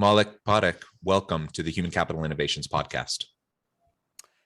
Maulik, Parekh, welcome to the Human Capital Innovations Podcast.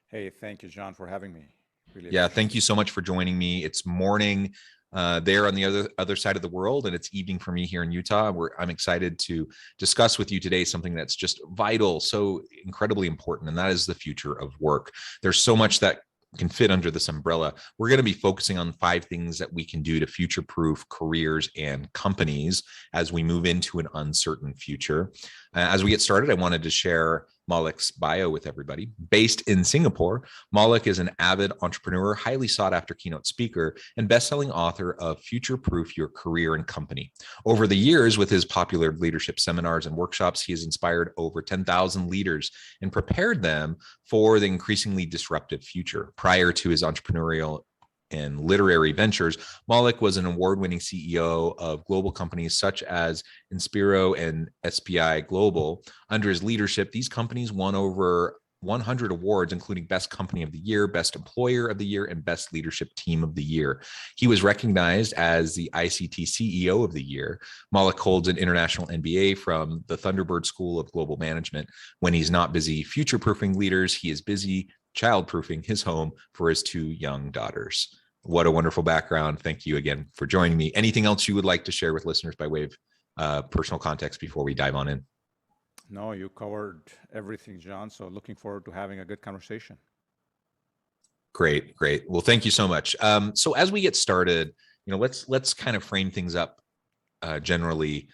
Hey, thank you, John, for having me. Really Yeah, appreciate thank you so much for joining me. It's morning there on the other side of the world, and it's evening for me here in Utah. I'm excited to discuss with you today something that's just vital, so incredibly important, and that is the future of work. There's so much that can fit under this umbrella. We're going to be focusing on 5 things that we can do to future-proof careers and companies as we move into an uncertain future. As we get started, I wanted to share Maulik's bio with everybody. Based in Singapore, Maulik is an avid entrepreneur, highly sought after keynote speaker, and best-selling author of Futureproof Your Career and Company. Over the years, with his popular leadership seminars and workshops, he has inspired over 10,000 leaders and prepared them for the increasingly disruptive future. Prior to his entrepreneurial and literary ventures, Maulik was an award-winning CEO of global companies such as Inspiro and SPI Global. Under his leadership, these companies won over 100 awards, including Best Company of the Year, Best Employer of the Year, and Best Leadership Team of the Year. He was recognized as the ICT CEO of the Year. Maulik holds an international MBA from the Thunderbird School of Global Management. When he's not busy future-proofing leaders, he is busy child-proofing his home for his 2 young daughters. What a wonderful background. Thank you again for joining me. Anything else you would like to share with listeners by way of personal context before we dive on in? No, you covered everything, John. So looking forward to having a good conversation. Great. Well, thank you so much. So as we get started, let's kind of frame things up generally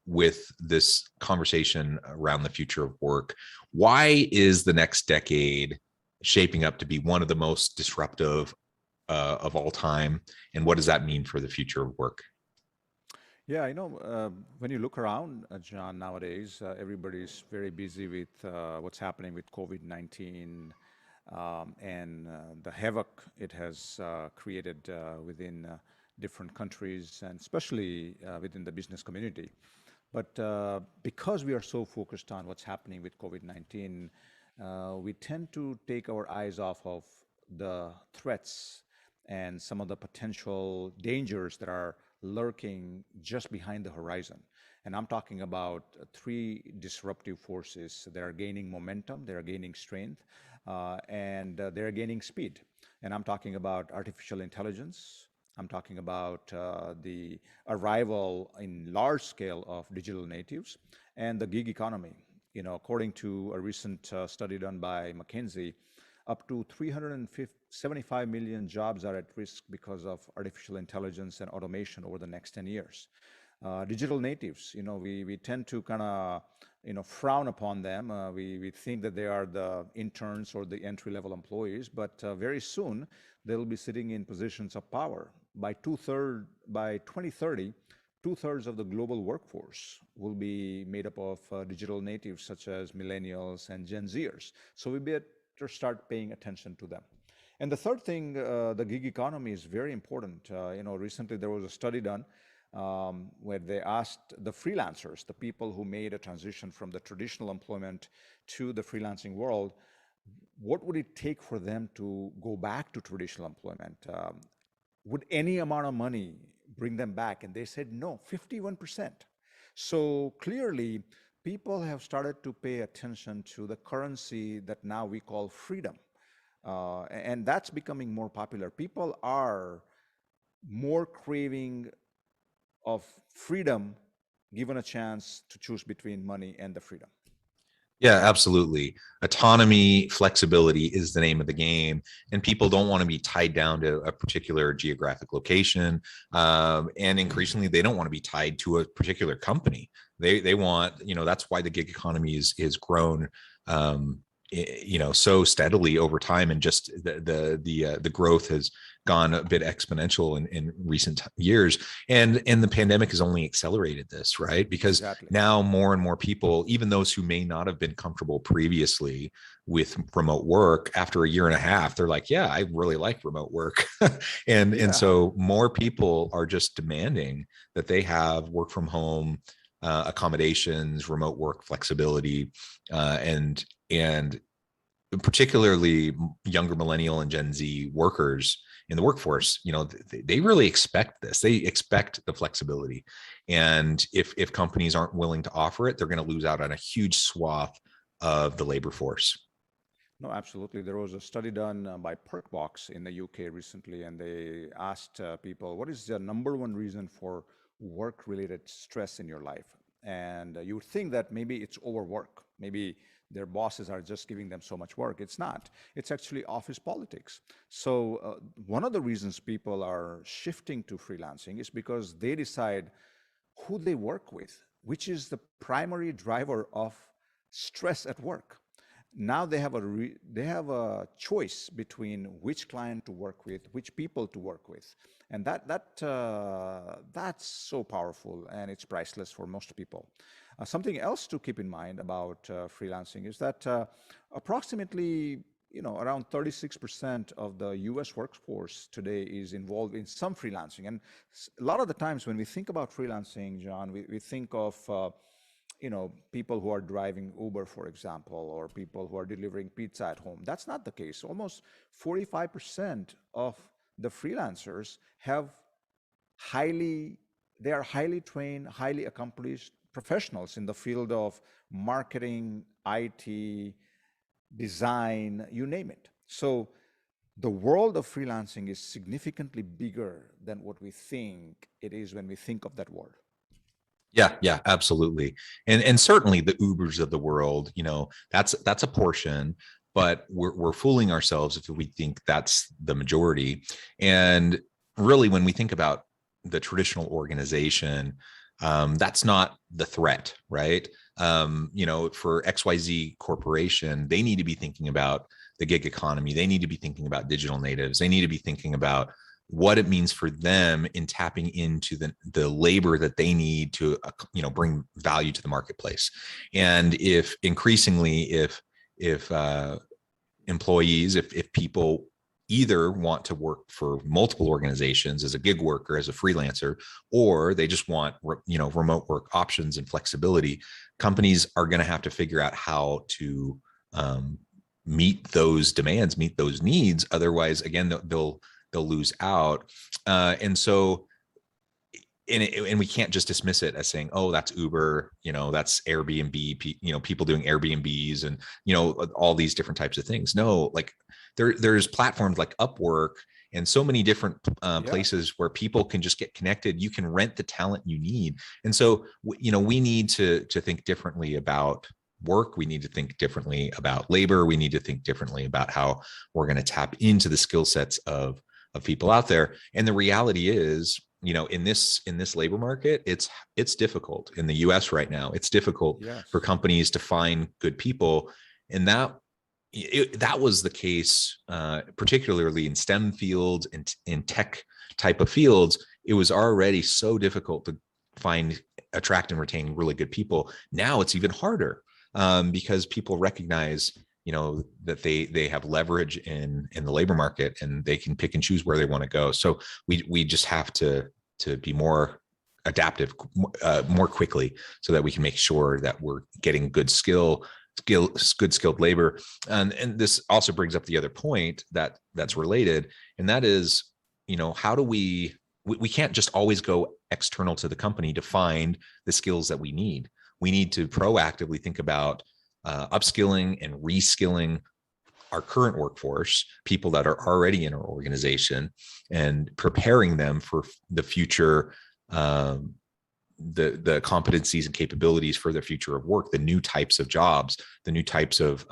with this conversation around the future of work. Why is the next decade shaping up to be one of the most disruptive of all time, and what does that mean for the future of work? Yeah, when you look around, John, nowadays, everybody's very busy with what's happening with COVID-19 and the havoc it has created within different countries and especially within the business community. But because we are so focused on what's happening with COVID-19, we tend to take our eyes off of the threats and some of the potential dangers that are lurking just behind the horizon. And I'm talking about 3 disruptive forces that are gaining momentum, they're gaining strength, and they're gaining speed. And I'm talking about artificial intelligence. I'm talking about the arrival in large scale of digital natives and the gig economy. According to a recent study done by McKinsey, up to 375 million jobs are at risk because of artificial intelligence and automation over the next 10 years. Digital natives, we tend to kind of, frown upon them. We think that they are the interns or the entry-level employees, but very soon they'll be sitting in positions of power. By 2030, 2/3 of the global workforce will be made up of digital natives such as millennials and Gen Zers. So we better start paying attention to them. And the third thing, the gig economy is very important. Recently there was a study done where they asked the freelancers, the people who made a transition from the traditional employment to the freelancing world, what would it take for them to go back to traditional employment? Would any amount of money bring them back? And they said no, 51%. So clearly, people have started to pay attention to the currency that now we call freedom. And that's becoming more popular. People are more craving of freedom given a chance to choose between money and the freedom. Yeah, absolutely. Autonomy, flexibility is the name of the game, and people don't want to be tied down to a particular geographic location. And increasingly, they don't want to be tied to a particular company. They want, that's why the gig economy is grown, so steadily over time, and just the growth has gone a bit exponential in recent years, and the pandemic has only accelerated this, right? Because Exactly. now more and more people, even those who may not have been comfortable previously with remote work, after a year and a half, they're like, yeah, I really like remote work. And so more people are just demanding that they have work from home accommodations, remote work flexibility, and particularly younger millennial and Gen Z workers in the workforce, they really expect this. They expect the flexibility. And if companies aren't willing to offer it, they're going to lose out on a huge swath of the labor force. No, absolutely. There was a study done by Perkbox in the UK recently, and they asked people, what is the number one reason for work-related stress in your life? And you would think that maybe it's overwork. Maybe their bosses are just giving them so much work. It's not. It's actually office politics. So one of the reasons people are shifting to freelancing is because they decide who they work with, which is the primary driver of stress at work. Now they have a choice between which client to work with, which people to work with, and that's so powerful, and it's priceless for most people. Something else to keep in mind about freelancing is that approximately around 36% of the US workforce today is involved in some freelancing. And a lot of the times when we think about freelancing, John, we think of people who are driving Uber, for example, or people who are delivering pizza at home. That's not the case. Almost 45% of the freelancers they are highly trained, highly accomplished professionals in the field of marketing, IT, design, you name it. So the world of freelancing is significantly bigger than what we think it is when we think of that word. Yeah, absolutely. And certainly the Ubers of the world, that's a portion, but we're fooling ourselves if we think that's the majority. And really, when we think about the traditional organization, that's not the threat, right? For XYZ Corporation, they need to be thinking about the gig economy. They need to be thinking about digital natives. They need to be thinking about what it means for them in tapping into the labor that they need to bring value to the marketplace. And if increasingly if employees, if people either want to work for multiple organizations as a gig worker, as a freelancer, or they just want remote work options and flexibility, companies are going to have to figure out how to meet those demands, meet those needs. Otherwise, again, they'll lose out. And we can't just dismiss it as saying, oh, that's Uber, that's Airbnb, people doing Airbnbs and, all these different types of things. No, like there's platforms like Upwork and so many different places where people can just get connected. You can rent the talent you need. And so, we need to think differently about work. We need to think differently about labor. We need to think differently about how we're going to tap into the skill sets of people out there. And the reality is, in this labor market, it's difficult in the US right now. It's difficult for companies to find good people. And that was the case, particularly in STEM fields and in tech type of fields. It was already so difficult to attract and retain really good people. Now it's even harder because people recognize that they have leverage in the labor market and they can pick and choose where they want to go. So we just have to be more adaptive more quickly so that we can make sure that we're getting good skilled labor. And this also brings up the other point that's related, and that is, how do we can't just always go external to the company to find the skills that we need. We need to proactively think about upskilling and reskilling our current workforce, people that are already in our organization, and preparing them for the future, the competencies and capabilities for the future of work, the new types of jobs, the new types of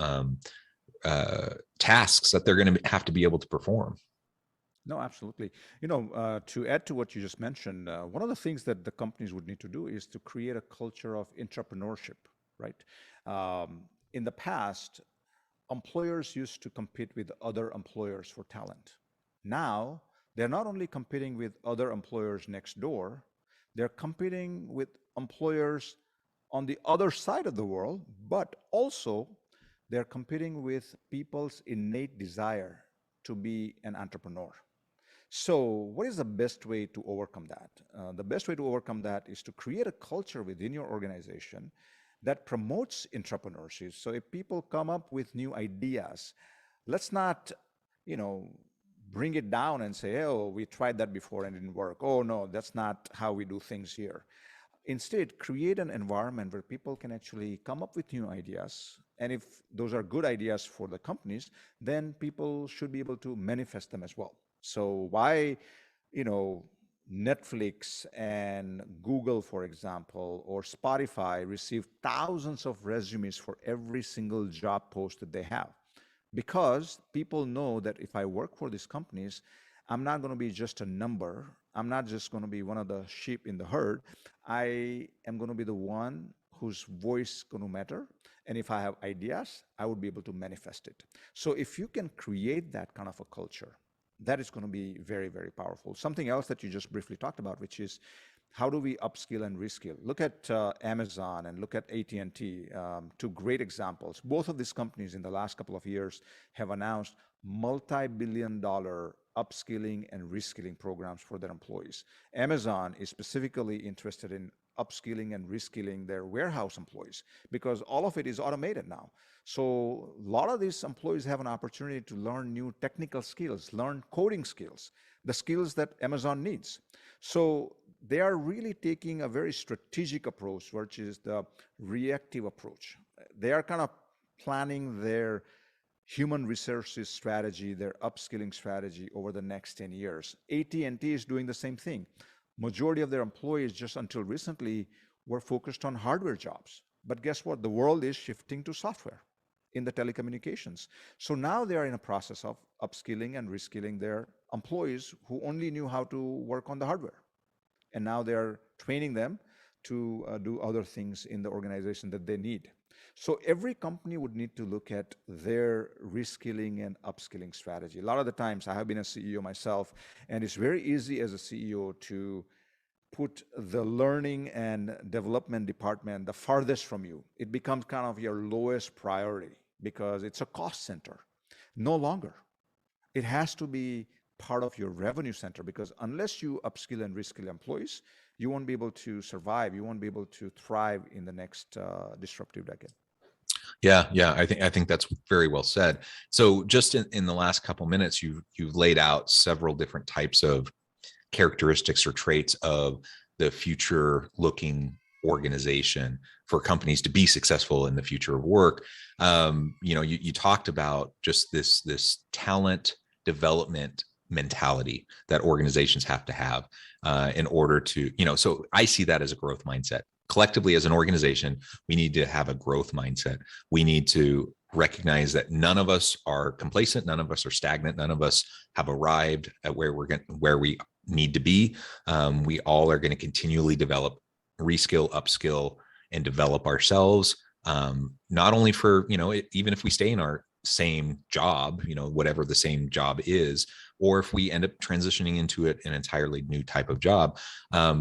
tasks that they're going to have to be able to perform. No, absolutely. To add to what you just mentioned, one of the things that the companies would need to do is to create a culture of entrepreneurship, right? In the past, employers used to compete with other employers for talent. Now, they're not only competing with other employers next door, they're competing with employers on the other side of the world, but also they're competing with people's innate desire to be an entrepreneur. So, what is the best way to overcome that? The best way to overcome that is to create a culture within your organization that promotes entrepreneurship. So, if people come up with new ideas, let's not, bring it down and say, oh, we tried that before and it didn't work. Oh, no, that's not how we do things here. Instead, create an environment where people can actually come up with new ideas. And if those are good ideas for the companies, then people should be able to manifest them as well. So why, you know, Netflix and Google, for example, or Spotify receive thousands of resumes for every single job post that they have? Because people know that if I work for these companies, I'm not going to be just a number. I'm not just going to be one of the sheep in the herd. I am going to be the one whose voice going to matter. And if I have ideas, I would be able to manifest it. So if you can create that kind of a culture, that is going to be very, very powerful. Something else that you just briefly talked about, which is how do we upskill and reskill? Look at Amazon and look at AT&T, two great examples. Both of these companies in the last couple of years have announced multi-billion-dollar upskilling and reskilling programs for their employees. Amazon is specifically interested in upskilling and reskilling their warehouse employees because all of it is automated now. So a lot of these employees have an opportunity to learn new technical skills, learn coding skills, the skills that Amazon needs. So they are really taking a very strategic approach, which is the reactive approach. They are kind of planning their human resources strategy, their upskilling strategy over the next 10 years. AT&T is doing the same thing. Majority of their employees just until recently were focused on hardware jobs. But guess what? The world is shifting to software in the telecommunications. So now they are in a process of upskilling and reskilling their employees who only knew how to work on the hardware. And now they're training them to do other things in the organization that they need. So every company would need to look at their reskilling and upskilling strategy. A lot of the times I have been a CEO myself, and it's very easy as a CEO to put the learning and development department the farthest from you. It becomes kind of your lowest priority because it's a cost center. No longer. It has to be part of your revenue center because unless you upskill and reskill employees, you won't be able to survive. You won't be able to thrive in the next disruptive decade. Yeah, I think that's very well said. So just in the last couple minutes, you've laid out several different types of characteristics or traits of the future looking organization for companies to be successful in the future of work. You talked about just this talent development mentality that organizations have to have in order to, so I see that as a growth mindset. Collectively as an organization, we need to have a growth mindset. We need to recognize that none of us are complacent, none of us are stagnant, none of us have arrived at where we need to be. We all are going to continually develop, reskill, upskill, and develop ourselves. Not only for, even if we stay in our same job, whatever the same job is, or if we end up transitioning into an entirely new type of job.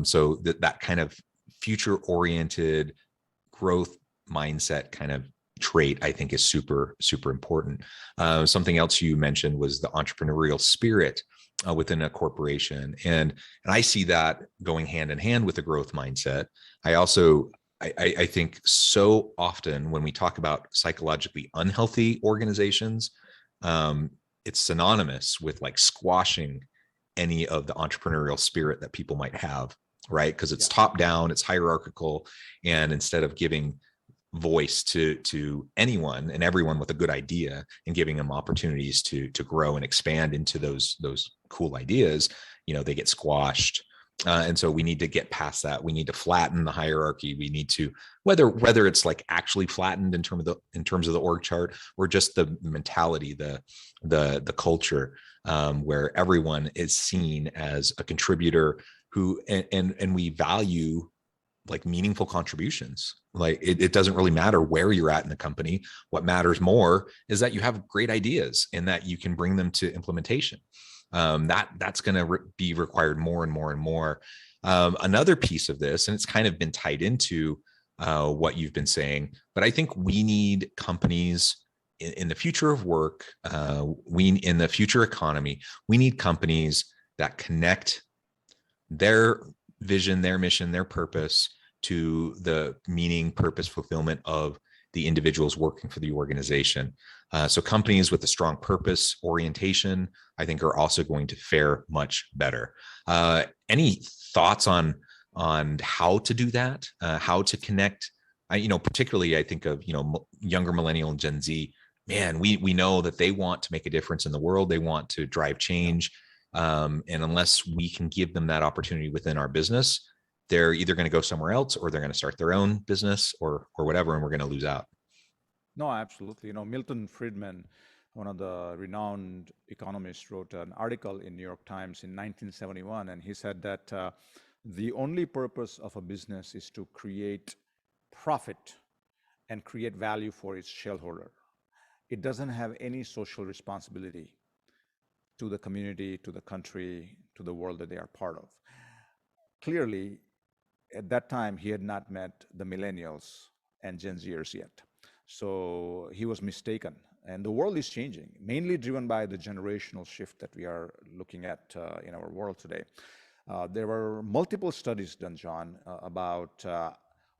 So that kind of future-oriented growth mindset kind of trait, I think, is super, super important. Something else you mentioned was the entrepreneurial spirit within a corporation. And I see that going hand in hand with the growth mindset. I think so often when we talk about psychologically unhealthy organizations, it's synonymous with like squashing any of the entrepreneurial spirit that people might have, right? Because it's top down, it's hierarchical. And instead of giving voice to anyone and everyone with a good idea and giving them opportunities to grow and expand into those cool ideas, they get squashed. And so we need to get past that. We need to flatten the hierarchy. We need to, whether it's like actually flattened in terms of the org chart or just the mentality, the culture, where everyone is seen as a contributor who, and we value like meaningful contributions. Like it doesn't really matter where you're at in the company. What matters more is that you have great ideas and that you can bring them to implementation. That's going to be required more and more and more. Another piece of this, and it's kind of been tied into what you've been saying, but I think we need companies in the future of work, in the future economy, we need companies that connect their vision, their mission, their purpose to the meaning, purpose, fulfillment of the individuals working for the organization. So companies with a strong purpose orientation, I think, are also going to fare much better. Any thoughts on how to do that? How to connect? Particularly, I think of younger millennial and Gen Z. Man, we know that they want to make a difference in the world. They want to drive change, and unless we can give them that opportunity within our business, they're either going to go somewhere else or they're going to start their own business or whatever, and we're going to lose out. No, absolutely. Milton Friedman, one of the renowned economists, wrote an article in New York Times in 1971, and he said that the only purpose of a business is to create profit and create value for its shareholder. It doesn't have any social responsibility to the community, to the country, to the world that they are part of. Clearly, at that time, he had not met the millennials and Gen Zers yet. So he was mistaken. And the world is changing, mainly driven by the generational shift that we are looking at in our world today. There were multiple studies done, John, about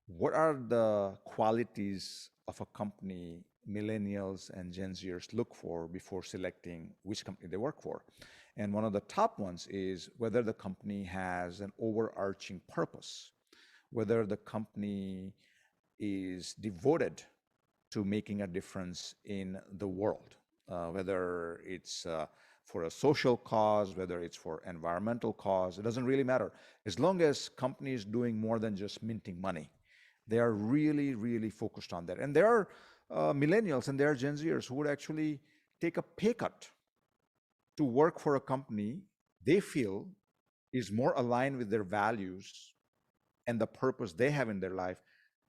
what are the qualities of a company millennials and Gen Zers look for before selecting which company they work for. And one of the top ones is whether the company has an overarching purpose, whether the company is devoted to making a difference in the world, whether it's for a social cause, whether it's for environmental cause, it doesn't really matter. As long as company is doing more than just minting money, they are really, really focused on that. And there are millennials and there are Gen Zers who would actually take a pay cut to work for a company they feel is more aligned with their values and the purpose they have in their life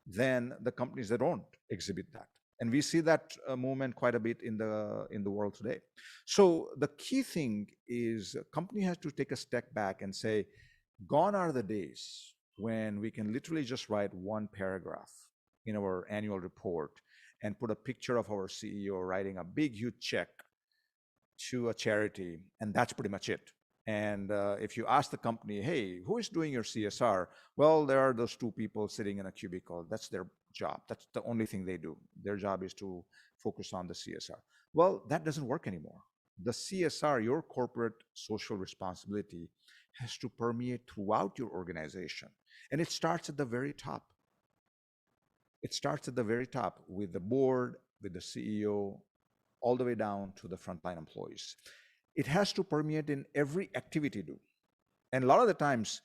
than the companies that don't exhibit that. And we see that movement quite a bit in the world today. So the key thing is a company has to take a step back and say, gone are the days when we can literally just write one paragraph in our annual report and put a picture of our CEO writing a big, huge check to a charity, and that's pretty much it. And if you ask the company, hey, who is doing your CSR? Well, there are those two people sitting in a cubicle. That's their job. That's the only thing they do. Their job is to focus on the CSR. Well, that doesn't work anymore. The CSR, your corporate social responsibility, has to permeate throughout your organization. And it starts at the very top. It starts at the very top with the board, with the CEO, all the way down to the frontline employees. It has to permeate in every activity you do. And a lot of the times,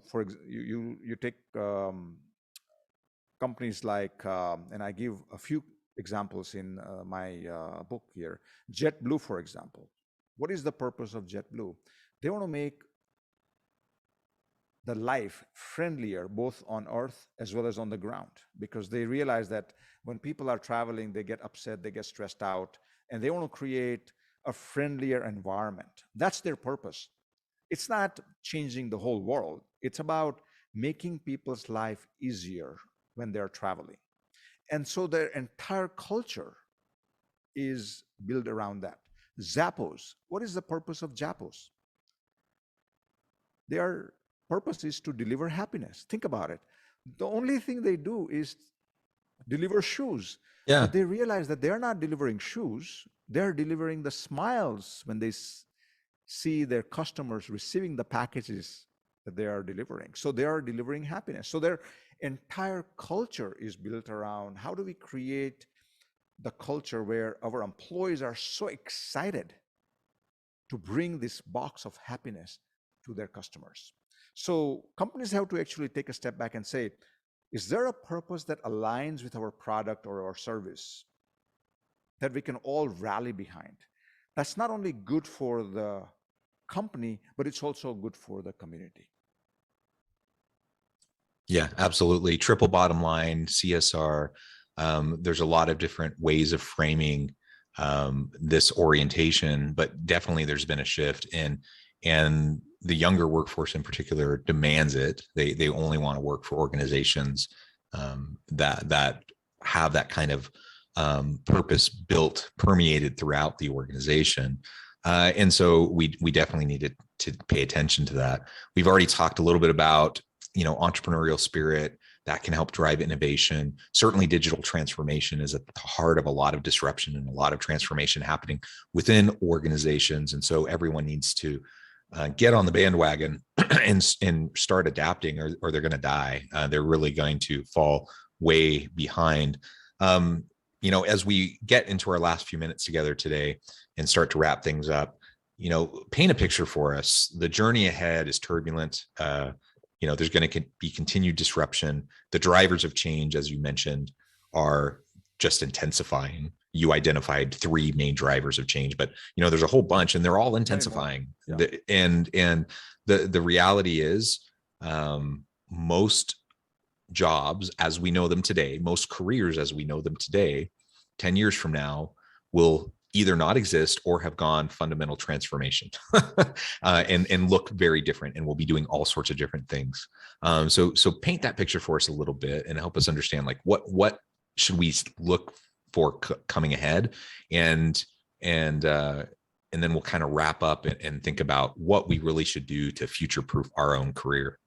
for you take companies like, and I give a few examples in my book here, JetBlue, for example. What is the purpose of JetBlue? They want to make the life friendlier, both on earth as well as on the ground, because they realize that when people are traveling, they get upset, they get stressed out, and they want to create a friendlier environment. That's their purpose. It's not changing the whole world. It's about making people's life easier when they're traveling. And so their entire culture is built around that. Zappos, what is the purpose of Zappos? Their purpose is to deliver happiness. Think about it. The only thing they do is deliver shoes. Yeah. But they realize that they're not delivering shoes. They're delivering the smiles when they see their customers receiving the packages that they are delivering. So they are delivering happiness. So their entire culture is built around how do we create the culture where our employees are so excited to bring this box of happiness to their customers. So companies have to actually take a step back and say, is there a purpose that aligns with our product or our service that we can all rally behind? That's not only good for the company, but it's also good for the community. Yeah, absolutely. Triple bottom line, CSR. There's a lot of different ways of framing this orientation, but definitely there's been a shift, and the younger workforce in particular demands it. They only want to work for organizations that have that kind of purpose built, permeated throughout the organization. And so we definitely needed to pay attention to that. We've already talked a little bit about entrepreneurial spirit. that can help drive innovation. Certainly digital transformation is at the heart of a lot of disruption and a lot of transformation happening within organizations. And so everyone needs to get on the bandwagon and start adapting, or they're going to die. They're really going to fall way behind. As we get into our last few minutes together today and start to wrap things up, paint a picture for us. The journey ahead is turbulent. There's going to be continued disruption. The drivers of change, as you mentioned, are just intensifying. You identified 3 main drivers of change, but there's a whole bunch, and they're all intensifying. Yeah. And the reality is, most jobs as we know them today, most careers as we know them today, 10 years from now will either not exist or have gone fundamental transformation and look very different, and we'll be doing all sorts of different things. So paint that picture for us a little bit and help us understand, like, what should we look for coming ahead, and then we'll kind of wrap up and think about what we really should do to future-proof our own career.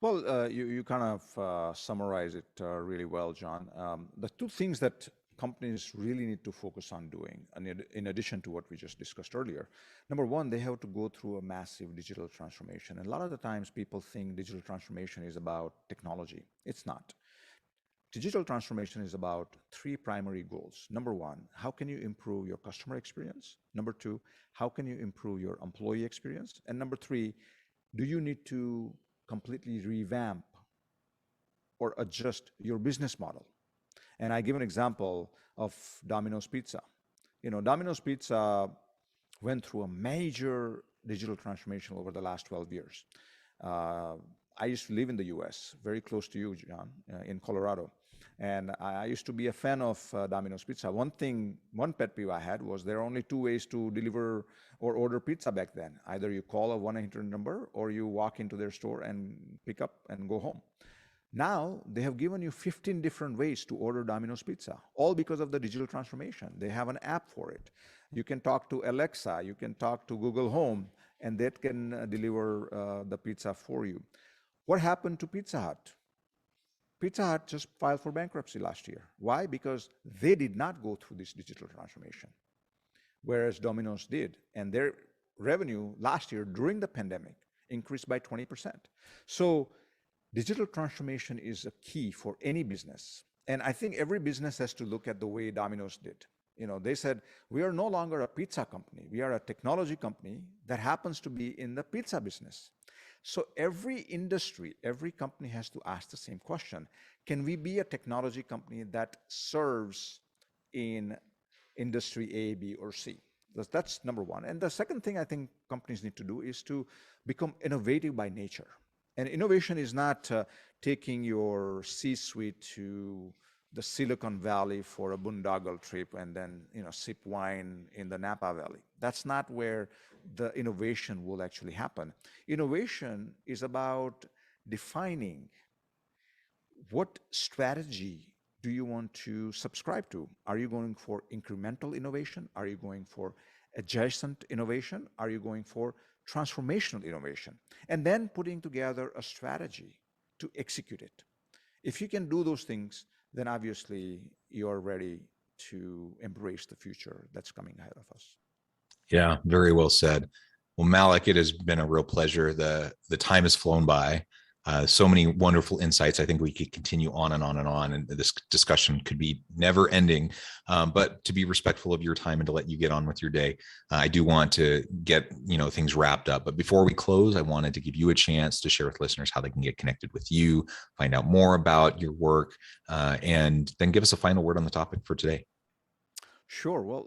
Well, you kind of summarize it really well, John. The 2 things that companies really need to focus on doing, and in addition to what we just discussed earlier, number 1, they have to go through a massive digital transformation. And a lot of the times people think digital transformation is about technology. It's not. Digital transformation is about 3 primary goals. Number 1, how can you improve your customer experience? Number 2, how can you improve your employee experience? And number 3, do you need to completely revamp or adjust your business model? And I give an example of Domino's Pizza. Domino's Pizza went through a major digital transformation over the last 12 years. I used to live in the US, very close to you, John, in Colorado. And I used to be a fan of Domino's Pizza. One pet peeve I had was there are only 2 ways to deliver or order pizza back then. Either you call a 1-800 number, or you walk into their store and pick up and go home. Now, they have given you 15 different ways to order Domino's Pizza, all because of the digital transformation. They have an app for it. You can talk to Alexa, you can talk to Google Home, and that can deliver the pizza for you. What happened to Pizza Hut? Pizza Hut just filed for bankruptcy last year. Why? Because they did not go through this digital transformation, whereas Domino's did. And their revenue last year during the pandemic increased by 20%. So digital transformation is a key for any business. And I think every business has to look at the way Domino's did. They said, we are no longer a pizza company. We are a technology company that happens to be in the pizza business. So every industry, every company has to ask the same question. Can we be a technology company that serves in industry A, B, or C? That's number 1. And the second thing I think companies need to do is to become innovative by nature. And innovation is not taking your C-suite to the Silicon Valley for a boondoggle trip and then sip wine in the Napa Valley. That's not where the innovation will actually happen. Innovation is about defining what strategy do you want to subscribe to. Are you going for incremental innovation? Are you going for adjacent innovation? Are you going for transformational innovation? And then putting together a strategy to execute it. If you can do those things, then obviously you're ready to embrace the future that's coming ahead of us. Yeah, very well said. Well, Maulik, it has been a real pleasure. The time has flown by. So many wonderful insights. I think we could continue on and on and on, and this discussion could be never ending. But to be respectful of your time and to let you get on with your day, I do want to get things wrapped up. But before we close, I wanted to give you a chance to share with listeners how they can get connected with you, find out more about your work, and then give us a final word on the topic for today. Sure. Well,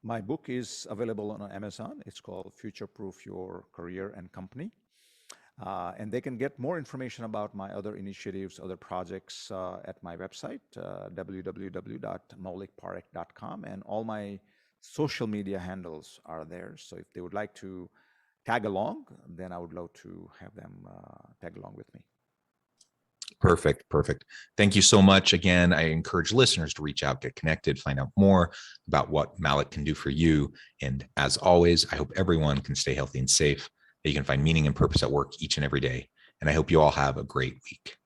my book is available on Amazon. It's called Futureproof Your Career and Company. And they can get more information about my other initiatives, other projects at my website, www.maulikparekh.com. And all my social media handles are there. So if they would like to tag along, then I would love to have them tag along with me. Perfect. Thank you so much. Again, I encourage listeners to reach out, get connected, find out more about what Maulik can do for you. And as always, I hope everyone can stay healthy and safe, that you can find meaning and purpose at work each and every day. And I hope you all have a great week.